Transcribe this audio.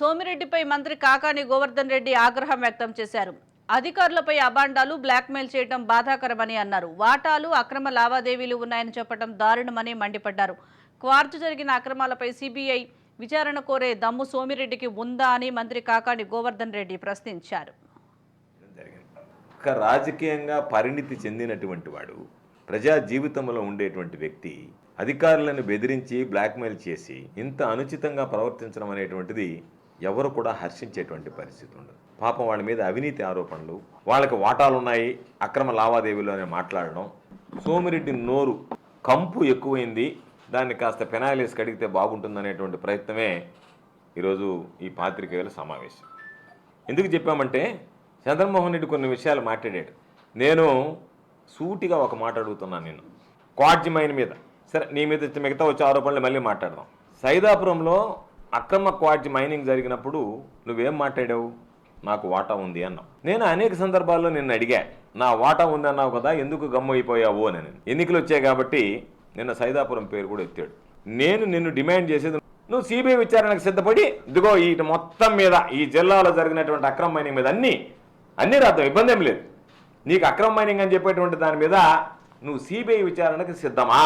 సోమిరెడ్డిపై మంత్రి కాకాని గోవర్ధన్ రెడ్డి ఆగ్రహం వ్యక్తం చేశారు. అధికారులపై అబాండాలు బ్లాక్మెయిల్ చేయడం బాధాకరమని అన్నారు. వాటాలు అక్రమ లావాదేవీలు ఉన్నాయని చెప్పడం దారుణమని మండిపడ్డారు. క్వార్జ్ జరిగిన అక్రమాలపై సిబిఐ విచారణ కోరే దమ్ము సోమిరెడ్డికి ఉందా అని మంత్రి కాకాని గోవర్ధన్ రెడ్డి ప్రశ్నించారు. రాజకీయంగా పరిణితి చెందినటువంటి వాడు, ప్రజా జీవితంలో ఉండేటువంటి వ్యక్తి అధికారులను బెదిరించి బ్లాక్మెయిల్ చేసి ఇంత అనుచితంగా ప్రవర్తించడం అనేటువంటిది ఎవరు కూడా హర్షించేటువంటి పరిస్థితి ఉండదు. పాపం వాళ్ళ మీద అవినీతి ఆరోపణలు, వాళ్ళకి వాటాలున్నాయి, అక్రమ లావాదేవీలు అని మాట్లాడడం, సోమిరెడ్డి నోరు కంపు ఎక్కువైంది, దాన్ని కాస్త పెనాయిలేసి కడిగితే బాగుంటుందనేటువంటి ప్రయత్నమే ఈరోజు ఈ పాత్రికేయుల సమావేశం. ఎందుకు చెప్పామంటే చంద్రమోహన్ రెడ్డి కొన్ని విషయాలు మాట్లాడాడు. నేను సూటిగా ఒక మాట అడుగుతున్నాను. నేను క్వార్జ్ మైన్ మీద, సరే నీ మీద మిగతా వచ్చే ఆరోపణలు మళ్ళీ మాట్లాడదాం. సైదాపురంలో అక్రమ క్వార్జ్ మైనింగ్ జరిగినప్పుడు నువ్వేం మాట్లాడావు? నాకు వాటా ఉంది అన్నావు. నేను అనేక సందర్భాల్లో నిన్ను అడిగా, నా వాటా ఉంది అన్నావు కదా, ఎందుకు గమ్ము అయిపోయావు అని. ఎన్నికలు వచ్చాయి కాబట్టి నిన్న సైదాపురం పేరు కూడా ఎత్తాడు. నేను నిన్ను డిమాండ్ చేసేది, నువ్వు సిబిఐ విచారణకు సిద్ధపడి ఇదిగో ఈ మొత్తం మీద ఈ జిల్లాలో జరిగినటువంటి అక్రమ మైనింగ్ మీద అన్నీ రాద్దాం, ఇబ్బంది ఏం లేదు. నీకు అక్రమ మైనింగ్ అని చెప్పేటువంటి దాని మీద నువ్వు సిబిఐ విచారణకు సిద్ధమా?